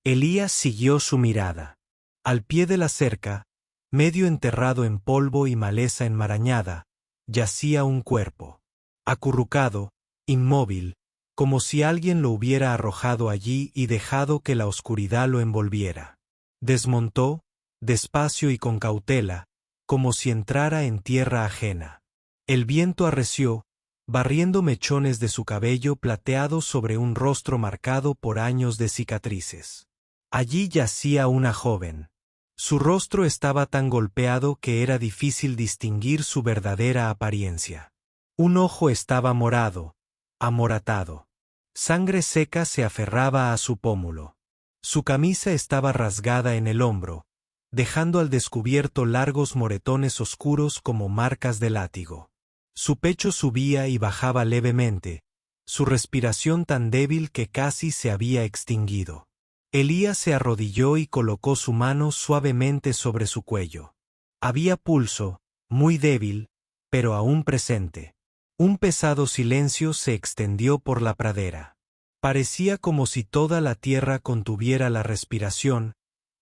Elías siguió su mirada. Al pie de la cerca, medio enterrado en polvo y maleza enmarañada, yacía un cuerpo. Acurrucado, inmóvil, como si alguien lo hubiera arrojado allí y dejado que la oscuridad lo envolviera. Desmontó, despacio y con cautela, como si entrara en tierra ajena. El viento arreció, barriendo mechones de su cabello plateado sobre un rostro marcado por años de cicatrices. Allí yacía una joven. Su rostro estaba tan golpeado que era difícil distinguir su verdadera apariencia. Un ojo estaba morado, amoratado. Sangre seca se aferraba a su pómulo. Su camisa estaba rasgada en el hombro, dejando al descubierto largos moretones oscuros como marcas de látigo. Su pecho subía y bajaba levemente, su respiración tan débil que casi se había extinguido. Elías se arrodilló y colocó su mano suavemente sobre su cuello. Había pulso, muy débil, pero aún presente. Un pesado silencio se extendió por la pradera. Parecía como si toda la tierra contuviera la respiración,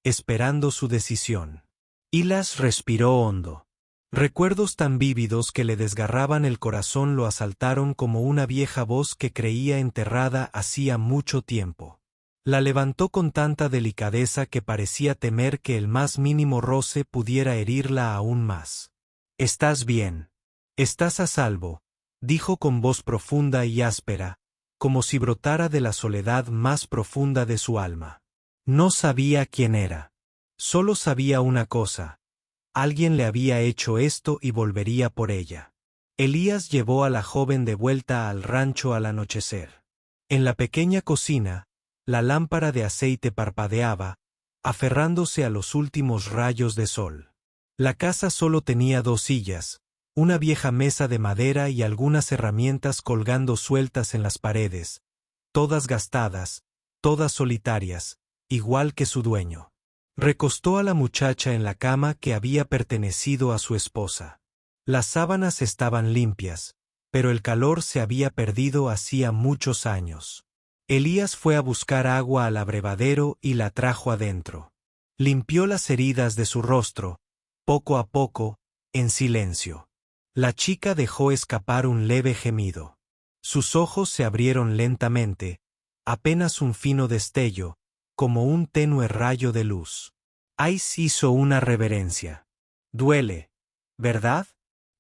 esperando su decisión. Elías respiró hondo. Recuerdos tan vívidos que le desgarraban el corazón lo asaltaron como una vieja voz que creía enterrada hacía mucho tiempo. La levantó con tanta delicadeza que parecía temer que el más mínimo roce pudiera herirla aún más. «Estás bien. Estás a salvo», dijo con voz profunda y áspera, como si brotara de la soledad más profunda de su alma. No sabía quién era. Solo sabía una cosa. Alguien le había hecho esto y volvería por ella. Elías llevó a la joven de vuelta al rancho al anochecer. En la pequeña cocina, la lámpara de aceite parpadeaba, aferrándose a los últimos rayos de sol. La casa solo tenía 2 sillas, una vieja mesa de madera y algunas herramientas colgando sueltas en las paredes, todas gastadas, todas solitarias, igual que su dueño. Recostó a la muchacha en la cama que había pertenecido a su esposa. Las sábanas estaban limpias, pero el calor se había perdido hacía muchos años. Elías fue a buscar agua al abrevadero y la trajo adentro. Limpió las heridas de su rostro, poco a poco, en silencio. La chica dejó escapar un leve gemido. Sus ojos se abrieron lentamente, apenas un fino destello, como un tenue rayo de luz. Ice hizo una reverencia. «Duele, ¿verdad?»,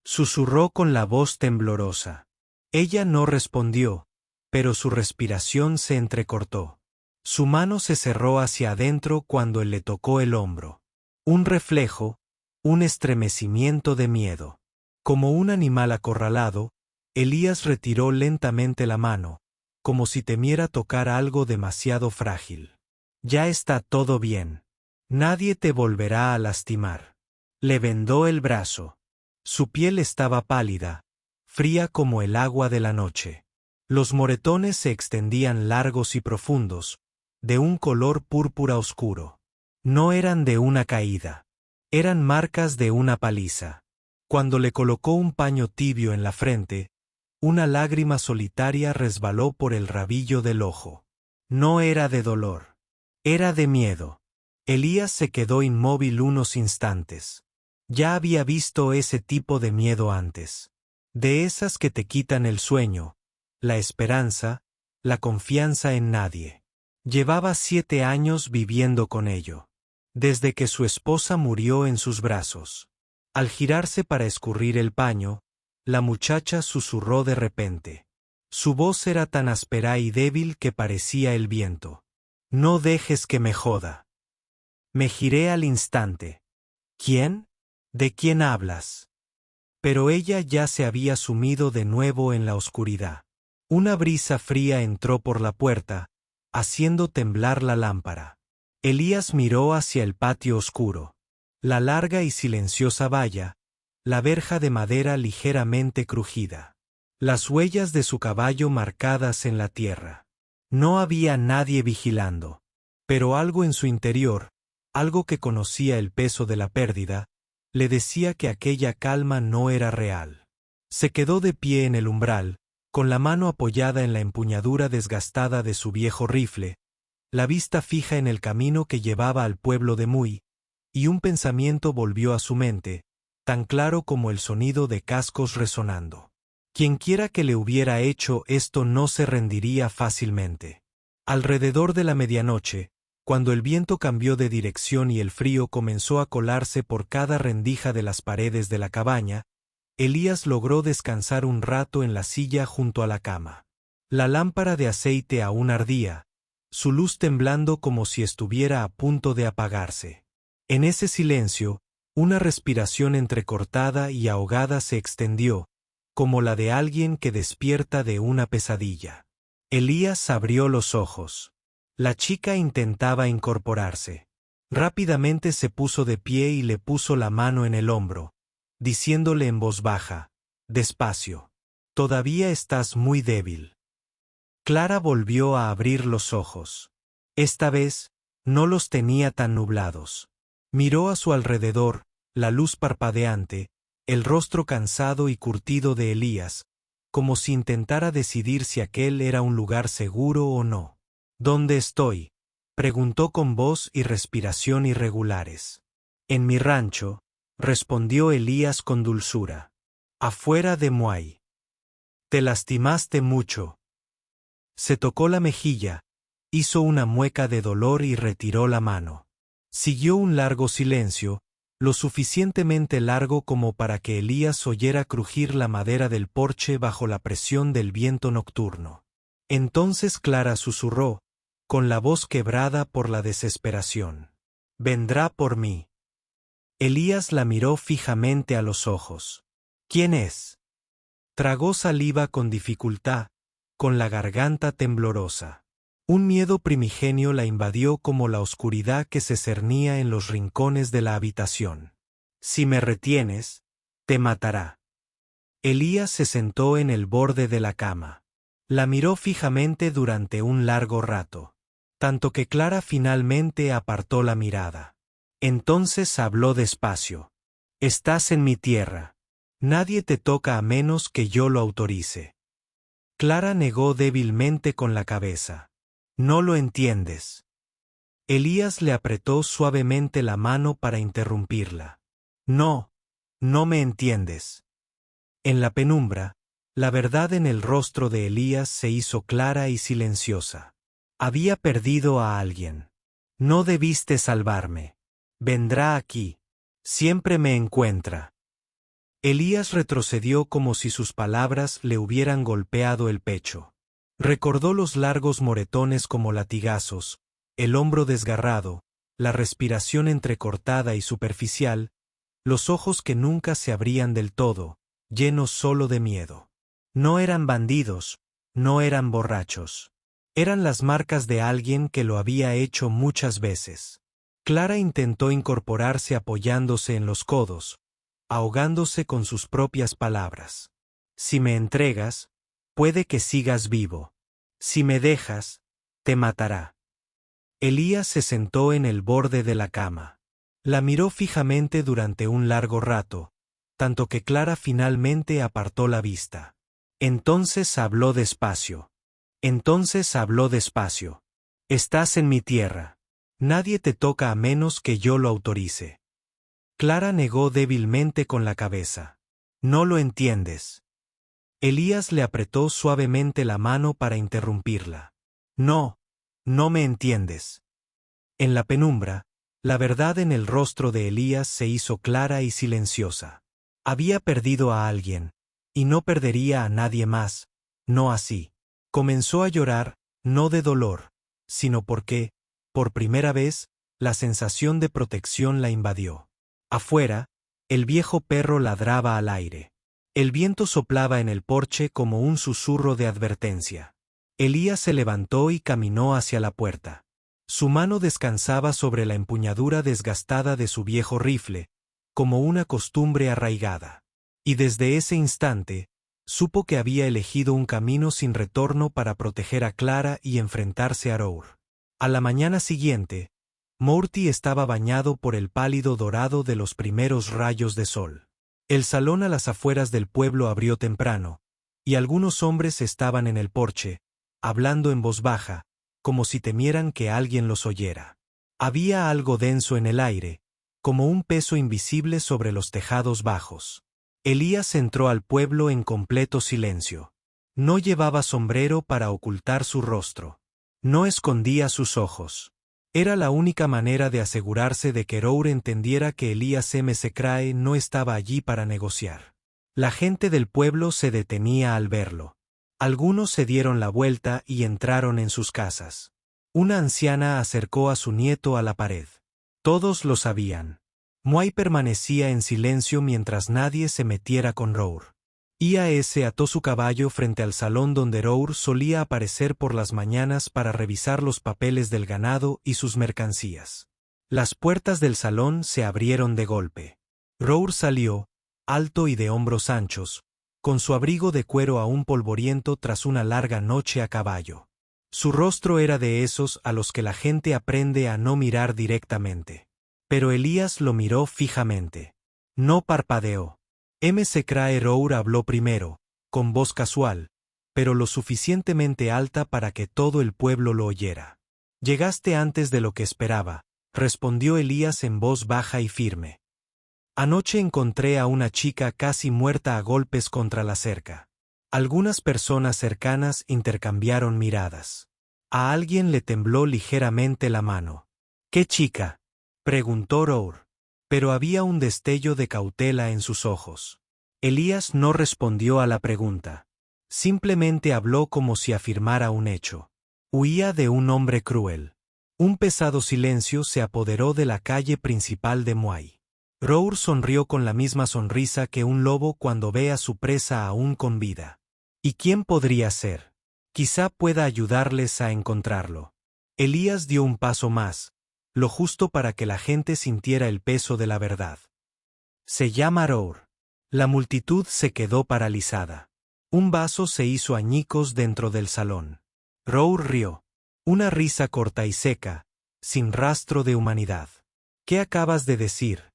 susurró con la voz temblorosa. Ella no respondió, pero su respiración se entrecortó. Su mano se cerró hacia adentro cuando él le tocó el hombro. Un reflejo, un estremecimiento de miedo. Como un animal acorralado, Elías retiró lentamente la mano, como si temiera tocar algo demasiado frágil. «Ya está todo bien. Nadie te volverá a lastimar». Le vendó el brazo. Su piel estaba pálida, fría como el agua de la noche. Los moretones se extendían largos y profundos, de un color púrpura oscuro. No eran de una caída. Eran marcas de una paliza. Cuando le colocó un paño tibio en la frente, una lágrima solitaria resbaló por el rabillo del ojo. No era de dolor. Era de miedo. Elías se quedó inmóvil unos instantes. Ya había visto ese tipo de miedo antes. De esas que te quitan el sueño, la esperanza, la confianza en nadie. Llevaba 7 años viviendo con ello. Desde que su esposa murió en sus brazos. Al girarse para escurrir el paño, la muchacha susurró de repente. Su voz era tan áspera y débil que parecía el viento. «No dejes que me joda». Me giré al instante. «¿Quién? ¿De quién hablas?». Pero ella ya se había sumido de nuevo en la oscuridad. Una brisa fría entró por la puerta, haciendo temblar la lámpara. Elías miró hacia el patio oscuro. La larga y silenciosa valla, la verja de madera ligeramente crujida. Las huellas de su caballo marcadas en la tierra. No había nadie vigilando. Pero algo en su interior, algo que conocía el peso de la pérdida, le decía que aquella calma no era real. Se quedó de pie en el umbral, con la mano apoyada en la empuñadura desgastada de su viejo rifle, la vista fija en el camino que llevaba al pueblo de Muy, y un pensamiento volvió a su mente, tan claro como el sonido de cascos resonando. Quienquiera que le hubiera hecho esto no se rendiría fácilmente. Alrededor de la medianoche, cuando el viento cambió de dirección y el frío comenzó a colarse por cada rendija de las paredes de la cabaña, Elías logró descansar un rato en la silla junto a la cama. La lámpara de aceite aún ardía, su luz temblando como si estuviera a punto de apagarse. En ese silencio, una respiración entrecortada y ahogada se extendió, como la de alguien que despierta de una pesadilla. Elías abrió los ojos. La chica intentaba incorporarse. Rápidamente se puso de pie y le puso la mano en el hombro, diciéndole en voz baja, despacio, todavía estás muy débil. Clara volvió a abrir los ojos. Esta vez, no los tenía tan nublados. Miró a su alrededor, la luz parpadeante, el rostro cansado y curtido de Elías, como si intentara decidir si aquel era un lugar seguro o no. ¿Dónde estoy?, preguntó con voz y respiración irregulares. En mi rancho, respondió Elías con dulzura. Afuera de Muay. Te lastimaste mucho. Se tocó la mejilla, hizo una mueca de dolor y retiró la mano. Siguió un largo silencio, lo suficientemente largo como para que Elías oyera crujir la madera del porche bajo la presión del viento nocturno. Entonces Clara susurró, con la voz quebrada por la desesperación. «Vendrá por mí». Elías la miró fijamente a los ojos. «¿Quién es?». Tragó saliva con dificultad, con la garganta temblorosa. Un miedo primigenio la invadió como la oscuridad que se cernía en los rincones de la habitación. «Si me retienes, te matará». Elías se sentó en el borde de la cama. La miró fijamente durante un largo rato, tanto que Clara finalmente apartó la mirada. Entonces habló despacio. «Estás en mi tierra. Nadie te toca a menos que yo lo autorice». Clara negó débilmente con la cabeza. «No lo entiendes». Elías le apretó suavemente la mano para interrumpirla. «No, no me entiendes». En la penumbra, la verdad en el rostro de Elías se hizo clara y silenciosa. Había perdido a alguien. «No debiste salvarme. Vendrá aquí. Siempre me encuentra». Elías retrocedió como si sus palabras le hubieran golpeado el pecho. Recordó los largos moretones como latigazos, el hombro desgarrado, la respiración entrecortada y superficial, los ojos que nunca se abrían del todo, llenos solo de miedo. No eran bandidos, no eran borrachos. Eran las marcas de alguien que lo había hecho muchas veces. Clara intentó incorporarse apoyándose en los codos, ahogándose con sus propias palabras. «Si me entregas, puede que sigas vivo. Si me dejas, te matará». Elías se sentó en el borde de la cama. La miró fijamente durante un largo rato, tanto que Clara finalmente apartó la vista. Entonces habló despacio. «Estás en mi tierra. Nadie te toca a menos que yo lo autorice». Clara negó débilmente con la cabeza. «No lo entiendes». Elías le apretó suavemente la mano para interrumpirla. «No, no me entiendes». En la penumbra, la verdad en el rostro de Elías se hizo clara y silenciosa. Había perdido a alguien, y no perdería a nadie más, no así. Comenzó a llorar, no de dolor, sino porque, por primera vez, la sensación de protección la invadió. Afuera, el viejo perro ladraba al aire. El viento soplaba en el porche como un susurro de advertencia. Elías se levantó y caminó hacia la puerta. Su mano descansaba sobre la empuñadura desgastada de su viejo rifle, como una costumbre arraigada. Y desde ese instante, supo que había elegido un camino sin retorno para proteger a Clara y enfrentarse a Rour. A la mañana siguiente, Morty estaba bañado por el pálido dorado de los primeros rayos de sol. El salón a las afueras del pueblo abrió temprano, y algunos hombres estaban en el porche, hablando en voz baja, como si temieran que alguien los oyera. Había algo denso en el aire, como un peso invisible sobre los tejados bajos. Elías entró al pueblo en completo silencio. No llevaba sombrero para ocultar su rostro. No escondía sus ojos. Era la única manera de asegurarse de que Rour entendiera que Elías Msecrae no estaba allí para negociar. La gente del pueblo se detenía al verlo. Algunos se dieron la vuelta y entraron en sus casas. Una anciana acercó a su nieto a la pared. Todos lo sabían. Muay permanecía en silencio mientras nadie se metiera con Rour. IAS ató su caballo frente al salón donde Rour solía aparecer por las mañanas para revisar los papeles del ganado y sus mercancías. Las puertas del salón se abrieron de golpe. Rour salió, alto y de hombros anchos, con su abrigo de cuero aún polvoriento tras una larga noche a caballo. Su rostro era de esos a los que la gente aprende a no mirar directamente. Pero Elías lo miró fijamente. No parpadeó. Msecrae Rour habló primero, con voz casual, pero lo suficientemente alta para que todo el pueblo lo oyera. «Llegaste antes de lo que esperaba», respondió Elías en voz baja y firme. «Anoche encontré a una chica casi muerta a golpes contra la cerca». Algunas personas cercanas intercambiaron miradas. A alguien le tembló ligeramente la mano. «¿Qué chica?», preguntó Rour. Pero había un destello de cautela en sus ojos. Elías no respondió a la pregunta. Simplemente habló como si afirmara un hecho. Huía de un hombre cruel. Un pesado silencio se apoderó de la calle principal de Muay. Rour sonrió con la misma sonrisa que un lobo cuando ve a su presa aún con vida. ¿Y quién podría ser? Quizá pueda ayudarles a encontrarlo. Elías dio un paso más, lo justo para que la gente sintiera el peso de la verdad. Se llama Rour. La multitud se quedó paralizada. Un vaso se hizo añicos dentro del salón. Rour rió. Una risa corta y seca, sin rastro de humanidad. ¿Qué acabas de decir?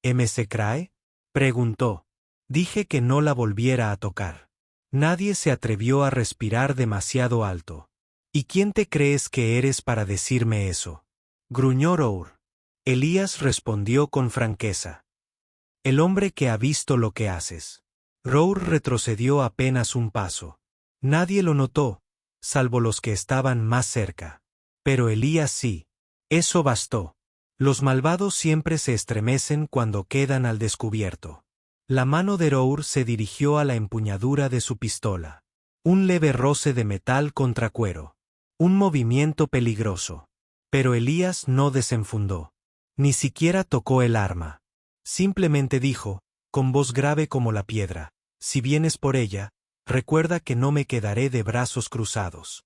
¿Msecrae?, preguntó. Dije que no la volviera a tocar. Nadie se atrevió a respirar demasiado alto. ¿Y quién te crees que eres para decirme eso?, gruñó Rour. Elías respondió con franqueza. El hombre que ha visto lo que haces. Rour retrocedió apenas un paso. Nadie lo notó, salvo los que estaban más cerca. Pero Elías sí. Eso bastó. Los malvados siempre se estremecen cuando quedan al descubierto. La mano de Rour se dirigió a la empuñadura de su pistola. Un leve roce de metal contra cuero. Un movimiento peligroso. Pero Elías no desenfundó. Ni siquiera tocó el arma. Simplemente dijo, con voz grave como la piedra, «Si vienes por ella, recuerda que no me quedaré de brazos cruzados».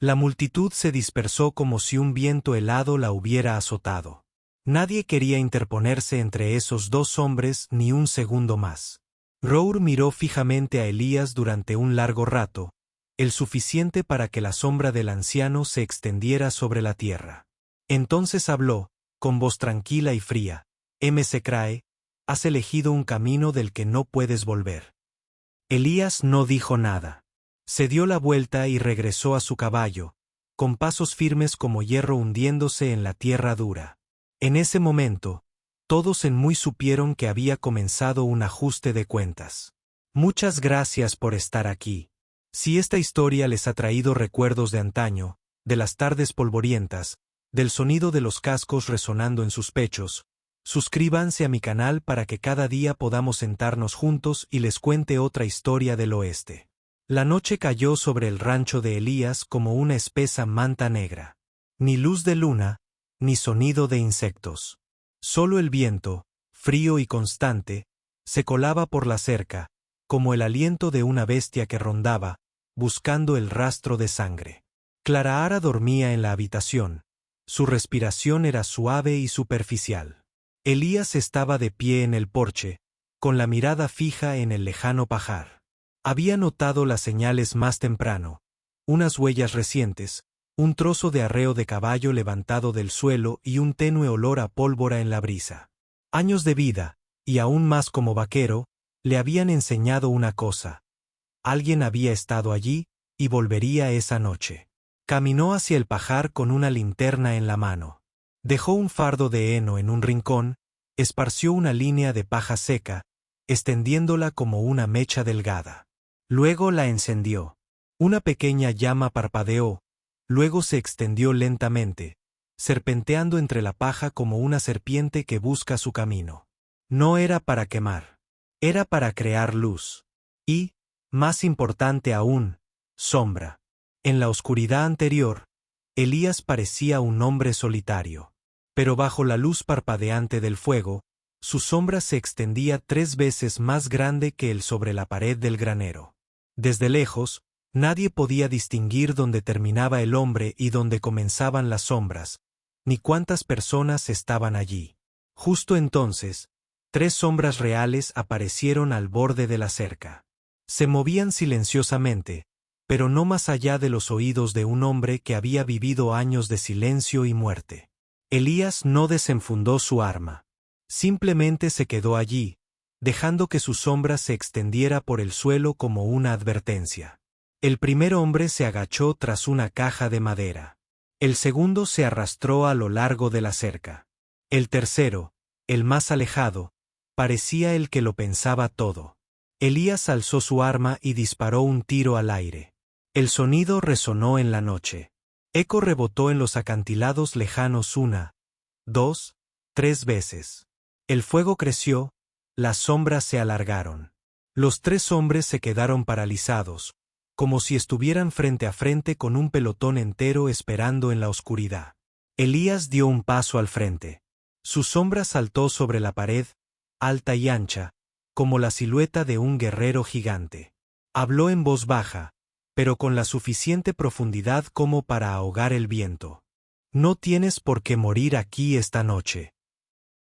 La multitud se dispersó como si un viento helado la hubiera azotado. Nadie quería interponerse entre esos dos hombres ni un segundo más. Rour miró fijamente a Elías durante un largo rato, el suficiente para que la sombra del anciano se extendiera sobre la tierra. Entonces habló, con voz tranquila y fría, «Msecrae, has elegido un camino del que no puedes volver». Elías no dijo nada. Se dio la vuelta y regresó a su caballo, con pasos firmes como hierro hundiéndose en la tierra dura. En ese momento, todos en Muay supieron que había comenzado un ajuste de cuentas. «Muchas gracias por estar aquí. Si esta historia les ha traído recuerdos de antaño, de las tardes polvorientas, del sonido de los cascos resonando en sus pechos, suscríbanse a mi canal para que cada día podamos sentarnos juntos y les cuente otra historia del oeste». La noche cayó sobre el rancho de Elías como una espesa manta negra. Ni luz de luna, ni sonido de insectos. Solo el viento, frío y constante, se colaba por la cerca, como el aliento de una bestia que rondaba, buscando el rastro de sangre. Clarahara dormía en la habitación. Su respiración era suave y superficial. Elías estaba de pie en el porche, con la mirada fija en el lejano pajar. Había notado las señales más temprano, unas huellas recientes, un trozo de arreo de caballo levantado del suelo y un tenue olor a pólvora en la brisa. Años de vida, y aún más como vaquero, le habían enseñado una cosa. Alguien había estado allí, y volvería esa noche. Caminó hacia el pajar con una linterna en la mano. Dejó un fardo de heno en un rincón, esparció una línea de paja seca, extendiéndola como una mecha delgada. Luego la encendió. Una pequeña llama parpadeó, luego se extendió lentamente, serpenteando entre la paja como una serpiente que busca su camino. No era para quemar. Era para crear luz. Y, más importante aún, sombra. En la oscuridad anterior, Elías parecía un hombre solitario. Pero bajo la luz parpadeante del fuego, su sombra se extendía 3 veces más grande que el sobre la pared del granero. Desde lejos, nadie podía distinguir dónde terminaba el hombre y dónde comenzaban las sombras, ni cuántas personas estaban allí. Justo entonces, 3 sombras reales aparecieron al borde de la cerca. Se movían silenciosamente, pero no más allá de los oídos de un hombre que había vivido años de silencio y muerte. Elías no desenfundó su arma. Simplemente se quedó allí, dejando que su sombra se extendiera por el suelo como una advertencia. El primer hombre se agachó tras una caja de madera. El segundo se arrastró a lo largo de la cerca. El tercero, el más alejado, parecía el que lo pensaba todo. Elías alzó su arma y disparó un tiro al aire. El sonido resonó en la noche. Eco rebotó en los acantilados lejanos 1, 2, 3 veces. El fuego creció, las sombras se alargaron. Los 3 hombres se quedaron paralizados, como si estuvieran frente a frente con un pelotón entero esperando en la oscuridad. Elías dio un paso al frente. Su sombra saltó sobre la pared, alta y ancha, como la silueta de un guerrero gigante. Habló en voz baja, pero con la suficiente profundidad como para ahogar el viento. No tienes por qué morir aquí esta noche.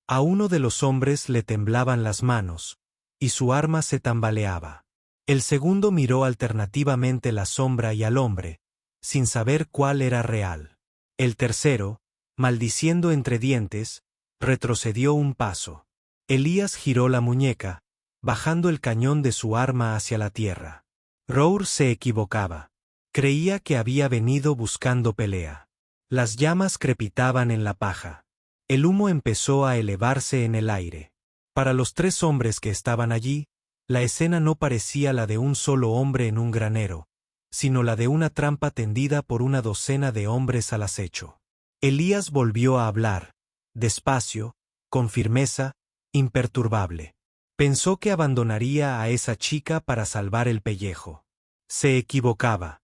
A uno de los hombres le temblaban las manos, y su arma se tambaleaba. El segundo miró alternativamente la sombra y al hombre, sin saber cuál era real. El tercero, maldiciendo entre dientes, retrocedió un paso. Elías giró la muñeca, bajando el cañón de su arma hacia la tierra. Rour se equivocaba. Creía que había venido buscando pelea. Las llamas crepitaban en la paja. El humo empezó a elevarse en el aire. Para los 3 hombres que estaban allí, la escena no parecía la de un solo hombre en un granero, sino la de una trampa tendida por una docena de hombres al acecho. Elías volvió a hablar, despacio, con firmeza, imperturbable. Pensó que abandonaría a esa chica para salvar el pellejo. Se equivocaba.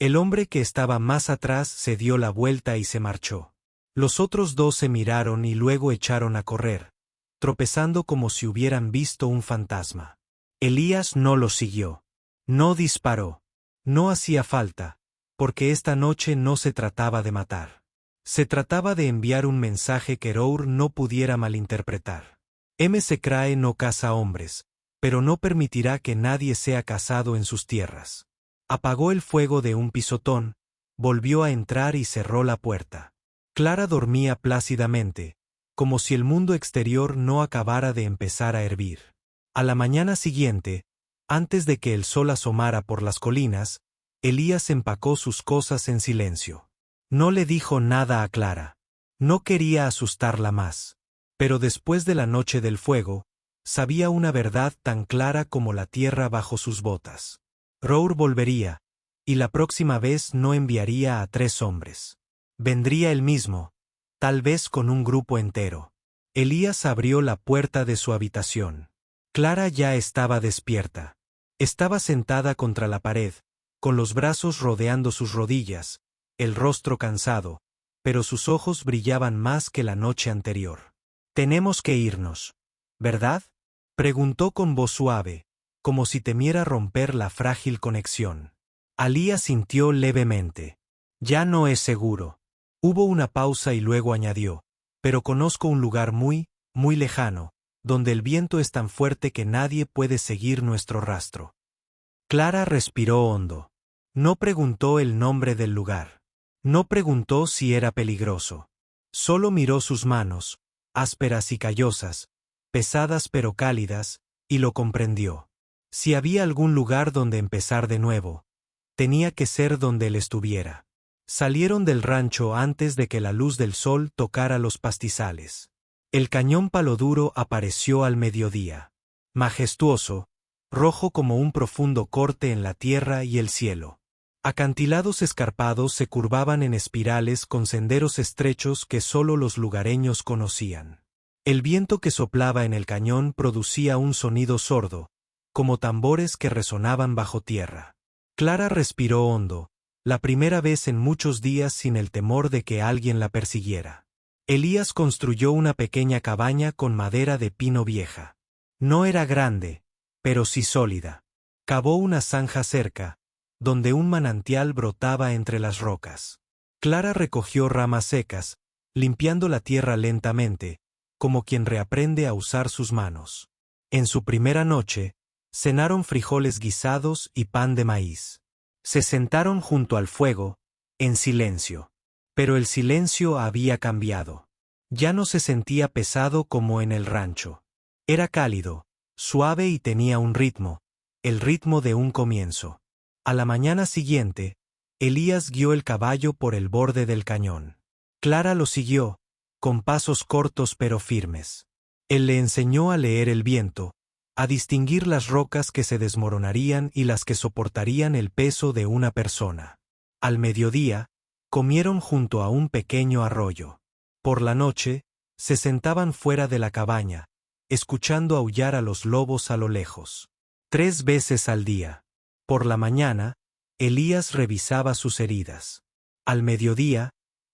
El hombre que estaba más atrás se dio la vuelta y se marchó. Los otros 2 se miraron y luego echaron a correr, tropezando como si hubieran visto un fantasma. Elías no los siguió. No disparó. No hacía falta, porque esta noche no se trataba de matar. Se trataba de enviar un mensaje que Rour no pudiera malinterpretar. Mscrae no caza hombres, pero no permitirá que nadie sea cazado en sus tierras. Apagó el fuego de un pisotón, volvió a entrar y cerró la puerta. Clara dormía plácidamente, como si el mundo exterior no acabara de empezar a hervir. A la mañana siguiente, antes de que el sol asomara por las colinas, Elías empacó sus cosas en silencio. No le dijo nada a Clara. No quería asustarla más. Pero después de la noche del fuego, sabía una verdad tan clara como la tierra bajo sus botas. Rour volvería, y la próxima vez no enviaría a 3 hombres. Vendría él mismo, tal vez con un grupo entero. Elías abrió la puerta de su habitación. Clara ya estaba despierta. Estaba sentada contra la pared, con los brazos rodeando sus rodillas, el rostro cansado, pero sus ojos brillaban más que la noche anterior. «Tenemos que irnos, ¿verdad?», preguntó con voz suave, como si temiera romper la frágil conexión. Alí asintió levemente. «Ya no es seguro». Hubo una pausa y luego añadió, «pero conozco un lugar muy, muy lejano, donde el viento es tan fuerte que nadie puede seguir nuestro rastro». Clara respiró hondo. No preguntó el nombre del lugar. No preguntó si era peligroso. Solo miró sus manos, ásperas y callosas, pesadas pero cálidas, y lo comprendió. Si había algún lugar donde empezar de nuevo, tenía que ser donde él estuviera. Salieron del rancho antes de que la luz del sol tocara los pastizales. El cañón Palo Duro apareció al mediodía. Majestuoso, rojo como un profundo corte en la tierra y el cielo. Acantilados escarpados se curvaban en espirales con senderos estrechos que solo los lugareños conocían. El viento que soplaba en el cañón producía un sonido sordo, como tambores que resonaban bajo tierra. Clara respiró hondo, la primera vez en muchos días sin el temor de que alguien la persiguiera. Elías construyó una pequeña cabaña con madera de pino vieja. No era grande, pero sí sólida. Cavó una zanja cerca, donde un manantial brotaba entre las rocas. Clara recogió ramas secas, limpiando la tierra lentamente, como quien reaprende a usar sus manos. En su primera noche, cenaron frijoles guisados y pan de maíz. Se sentaron junto al fuego, en silencio. Pero el silencio había cambiado. Ya no se sentía pesado como en el rancho. Era cálido, suave y tenía un ritmo, el ritmo de un comienzo. A la mañana siguiente, Elías guió el caballo por el borde del cañón. Clara lo siguió, con pasos cortos pero firmes. Él le enseñó a leer el viento, a distinguir las rocas que se desmoronarían y las que soportarían el peso de una persona. Al mediodía, comieron junto a un pequeño arroyo. Por la noche, se sentaban fuera de la cabaña, escuchando aullar a los lobos a lo lejos. 3 veces al día. Por la mañana, Elías revisaba sus heridas. Al mediodía,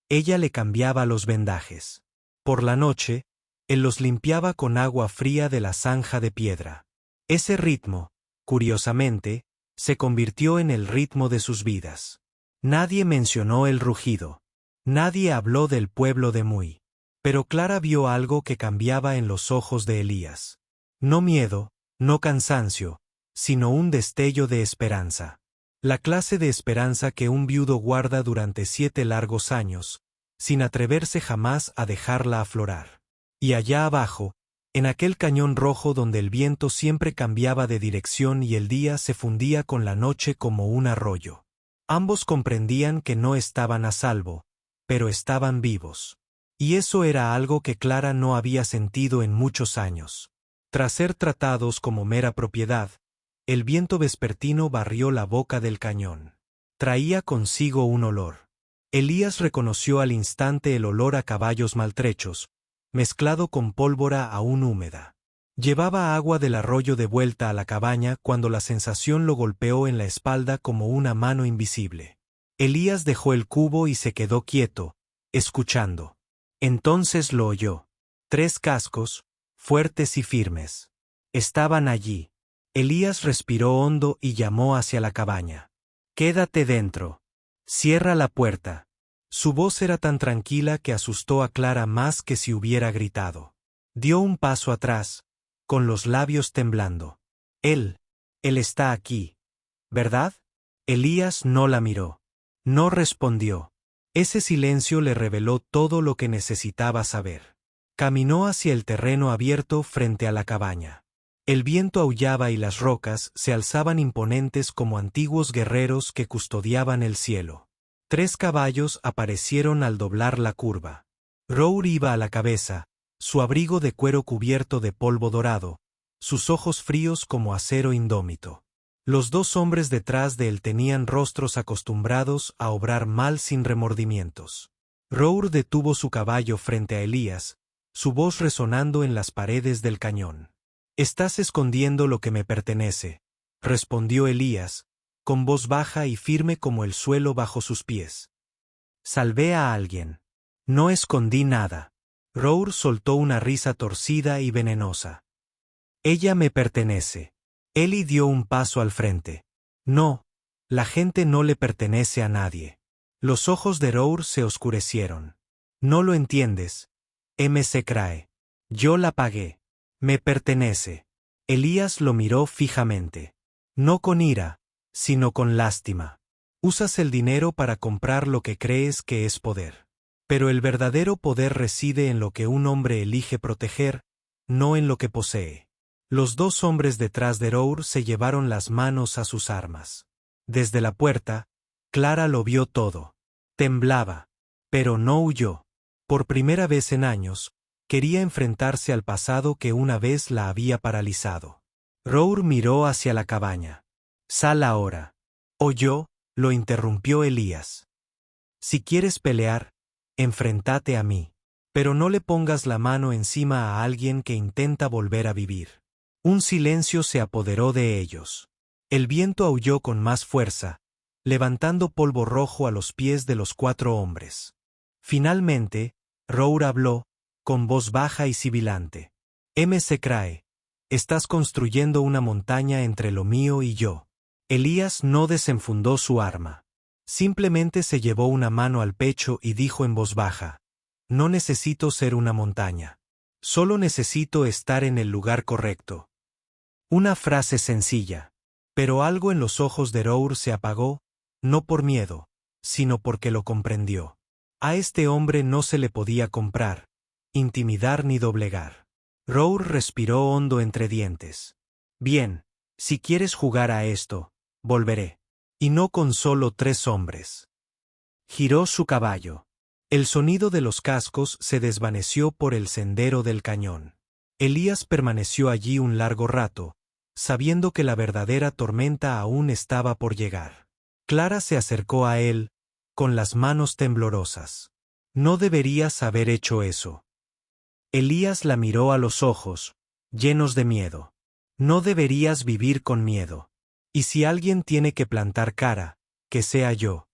ella le cambiaba los vendajes. Por la noche, él los limpiaba con agua fría de la zanja de piedra. Ese ritmo, curiosamente, se convirtió en el ritmo de sus vidas. Nadie mencionó el rugido. Nadie habló del pueblo de Muy. Pero Clara vio algo que cambiaba en los ojos de Elías. No miedo, no cansancio, sino un destello de esperanza. La clase de esperanza que un viudo guarda durante 7 largos años, sin atreverse jamás a dejarla aflorar. Y allá abajo, en aquel cañón rojo donde el viento siempre cambiaba de dirección y el día se fundía con la noche como un arroyo. Ambos comprendían que no estaban a salvo, pero estaban vivos. Y eso era algo que Clara no había sentido en muchos años. Tras ser tratados como mera propiedad, el viento vespertino barrió la boca del cañón. Traía consigo un olor. Elías reconoció al instante el olor a caballos maltrechos, mezclado con pólvora aún húmeda. Llevaba agua del arroyo de vuelta a la cabaña cuando la sensación lo golpeó en la espalda como una mano invisible. Elías dejó el cubo y se quedó quieto, escuchando. Entonces lo oyó. 3 cascos, fuertes y firmes. Estaban allí. Elías respiró hondo y llamó hacia la cabaña. «Quédate dentro. Cierra la puerta». Su voz era tan tranquila que asustó a Clara más que si hubiera gritado. Dio un paso atrás, con los labios temblando. Él está aquí, ¿verdad? Elías no la miró. No respondió. Ese silencio le reveló todo lo que necesitaba saber. Caminó hacia el terreno abierto frente a la cabaña. El viento aullaba y las rocas se alzaban imponentes como antiguos guerreros que custodiaban el cielo. 3 caballos aparecieron al doblar la curva. Rour iba a la cabeza, su abrigo de cuero cubierto de polvo dorado, sus ojos fríos como acero indómito. Los 2 hombres detrás de él tenían rostros acostumbrados a obrar mal sin remordimientos. Rour detuvo su caballo frente a Elías, su voz resonando en las paredes del cañón. «Estás escondiendo lo que me pertenece», respondió Elías, con voz baja y firme como el suelo bajo sus pies. «Salvé a alguien. No escondí nada». Rour soltó una risa torcida y venenosa. «Ella me pertenece». Eli dio un paso al frente. «No, la gente no le pertenece a nadie». Los ojos de Rour se oscurecieron. «No lo entiendes. MC Crae. Yo la pagué. Me pertenece». Elías lo miró fijamente. No con ira, sino con lástima. Usas el dinero para comprar lo que crees que es poder. Pero el verdadero poder reside en lo que un hombre elige proteger, no en lo que posee. Los 2 hombres detrás de Rour se llevaron las manos a sus armas. Desde la puerta, Clara lo vio todo. Temblaba. Pero no huyó. Por primera vez en años, quería enfrentarse al pasado que una vez la había paralizado. Rour miró hacia la cabaña. Sal ahora. Oyó, lo interrumpió Elías. Si quieres pelear, enfréntate a mí. Pero no le pongas la mano encima a alguien que intenta volver a vivir. Un silencio se apoderó de ellos. El viento aulló con más fuerza, levantando polvo rojo a los pies de los 4 hombres. Finalmente, Rour habló, con voz baja y sibilante. Secrae, estás construyendo una montaña entre lo mío y yo. Elías no desenfundó su arma. Simplemente se llevó una mano al pecho y dijo en voz baja: no necesito ser una montaña. Solo necesito estar en el lugar correcto. Una frase sencilla. Pero algo en los ojos de Rour se apagó, no por miedo, sino porque lo comprendió. A este hombre no se le podía comprar, intimidar ni doblegar. Rour respiró hondo entre dientes. Bien, si quieres jugar a esto, volveré. Y no con solo 3 hombres. Giró su caballo. El sonido de los cascos se desvaneció por el sendero del cañón. Elías permaneció allí un largo rato, sabiendo que la verdadera tormenta aún estaba por llegar. Clara se acercó a él, con las manos temblorosas. No deberías haber hecho eso. Elías la miró a los ojos, llenos de miedo. No deberías vivir con miedo. Y si alguien tiene que plantar cara, que sea yo.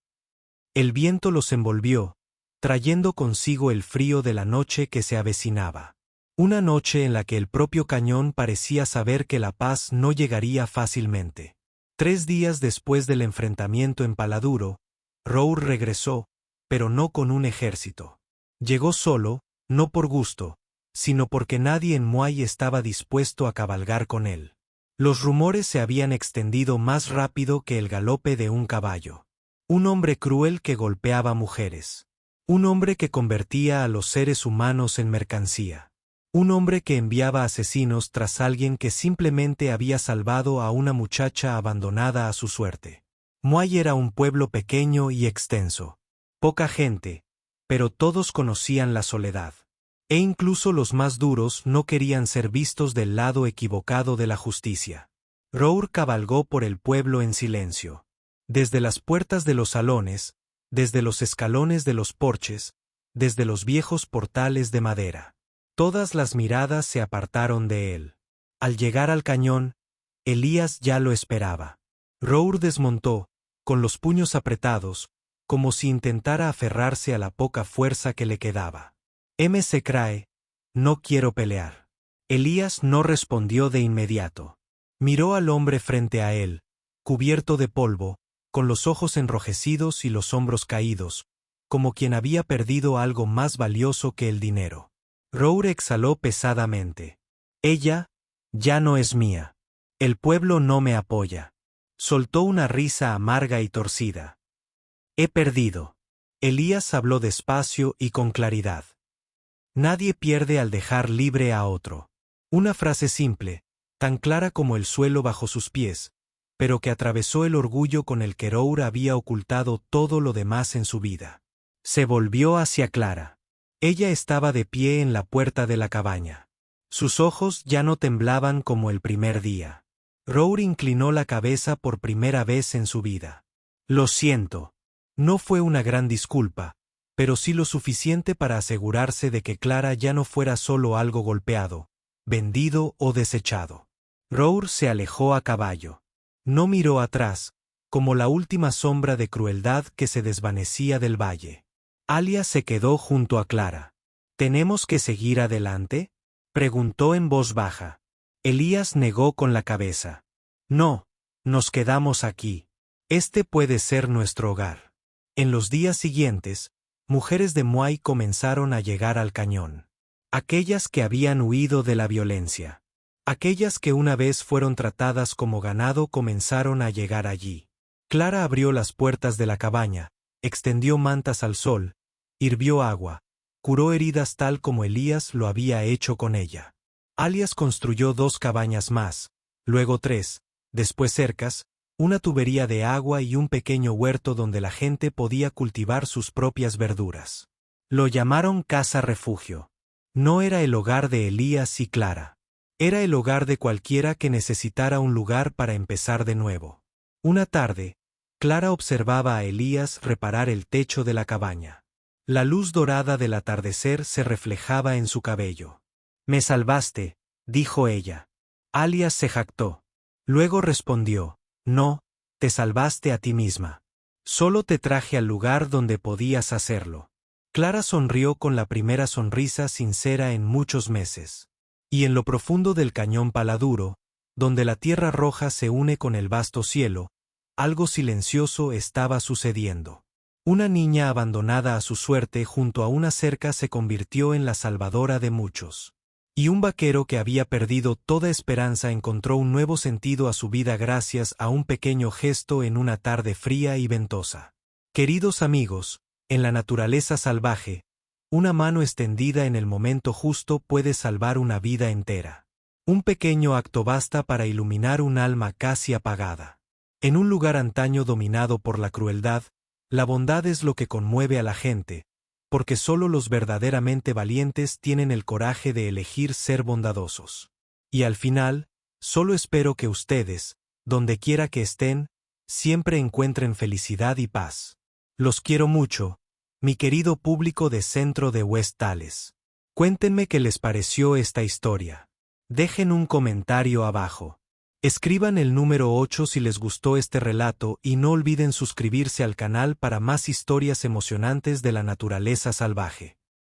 El viento los envolvió, trayendo consigo el frío de la noche que se avecinaba. Una noche en la que el propio cañón parecía saber que la paz no llegaría fácilmente. 3 días después del enfrentamiento en Paladuro, Rour regresó, pero no con un ejército. Llegó solo, no por gusto, sino porque nadie en Muay estaba dispuesto a cabalgar con él. Los rumores se habían extendido más rápido que el galope de un caballo. Un hombre cruel que golpeaba mujeres. Un hombre que convertía a los seres humanos en mercancía. Un hombre que enviaba asesinos tras alguien que simplemente había salvado a una muchacha abandonada a su suerte. Muay era un pueblo pequeño y extenso. Poca gente, pero todos conocían la soledad. E incluso los más duros no querían ser vistos del lado equivocado de la justicia. Rour cabalgó por el pueblo en silencio. Desde las puertas de los salones, desde los escalones de los porches, desde los viejos portales de madera. Todas las miradas se apartaron de él. Al llegar al cañón, Elías ya lo esperaba. Rour desmontó, con los puños apretados, como si intentara aferrarse a la poca fuerza que le quedaba. Secrae, no quiero pelear. Elías no respondió de inmediato. Miró al hombre frente a él, cubierto de polvo, con los ojos enrojecidos y los hombros caídos, como quien había perdido algo más valioso que el dinero. Rour exhaló pesadamente. Ella, ya no es mía. El pueblo no me apoya. Soltó una risa amarga y torcida. He perdido. Elías habló despacio y con claridad. Nadie pierde al dejar libre a otro. Una frase simple, tan clara como el suelo bajo sus pies, pero que atravesó el orgullo con el que Rour había ocultado todo lo demás en su vida. Se volvió hacia Clara. Ella estaba de pie en la puerta de la cabaña. Sus ojos ya no temblaban como el primer día. Rour inclinó la cabeza por primera vez en su vida. Lo siento. No fue una gran disculpa, pero sí lo suficiente para asegurarse de que Clara ya no fuera solo algo golpeado, vendido o desechado. Rour se alejó a caballo. No miró atrás, como la última sombra de crueldad que se desvanecía del valle. Alia se quedó junto a Clara. ¿Tenemos que seguir adelante?, preguntó en voz baja. Elías negó con la cabeza. No, nos quedamos aquí. Este puede ser nuestro hogar. En los días siguientes, mujeres de Muay comenzaron a llegar al cañón. Aquellas que habían huido de la violencia. Aquellas que una vez fueron tratadas como ganado comenzaron a llegar allí. Clara abrió las puertas de la cabaña, extendió mantas al sol, hirvió agua, curó heridas tal como Elías lo había hecho con ella. Alias construyó 2 cabañas más, luego 3, después cercas, una tubería de agua y un pequeño huerto donde la gente podía cultivar sus propias verduras. Lo llamaron Casa Refugio. No era el hogar de Elías y Clara. Era el hogar de cualquiera que necesitara un lugar para empezar de nuevo. Una tarde, Clara observaba a Elías reparar el techo de la cabaña. La luz dorada del atardecer se reflejaba en su cabello. «Me salvaste», dijo ella. Elías se jactó. Luego respondió, «No, te salvaste a ti misma. Solo te traje al lugar donde podías hacerlo». Clara sonrió con la primera sonrisa sincera en muchos meses. Y en lo profundo del cañón Paladuro, donde la tierra roja se une con el vasto cielo, algo silencioso estaba sucediendo. Una niña abandonada a su suerte junto a una cerca se convirtió en la salvadora de muchos. Y un vaquero que había perdido toda esperanza encontró un nuevo sentido a su vida gracias a un pequeño gesto en una tarde fría y ventosa. Queridos amigos, en la naturaleza salvaje, una mano extendida en el momento justo puede salvar una vida entera. Un pequeño acto basta para iluminar un alma casi apagada. En un lugar antaño dominado por la crueldad, la bondad es lo que conmueve a la gente, porque solo los verdaderamente valientes tienen el coraje de elegir ser bondadosos. Y al final, solo espero que ustedes, donde quiera que estén, siempre encuentren felicidad y paz. Los quiero mucho, mi querido público de Centro de West Tales. Cuéntenme qué les pareció esta historia. Dejen un comentario abajo. Escriban el número 8 si les gustó este relato y no olviden suscribirse al canal para más historias emocionantes de la naturaleza salvaje.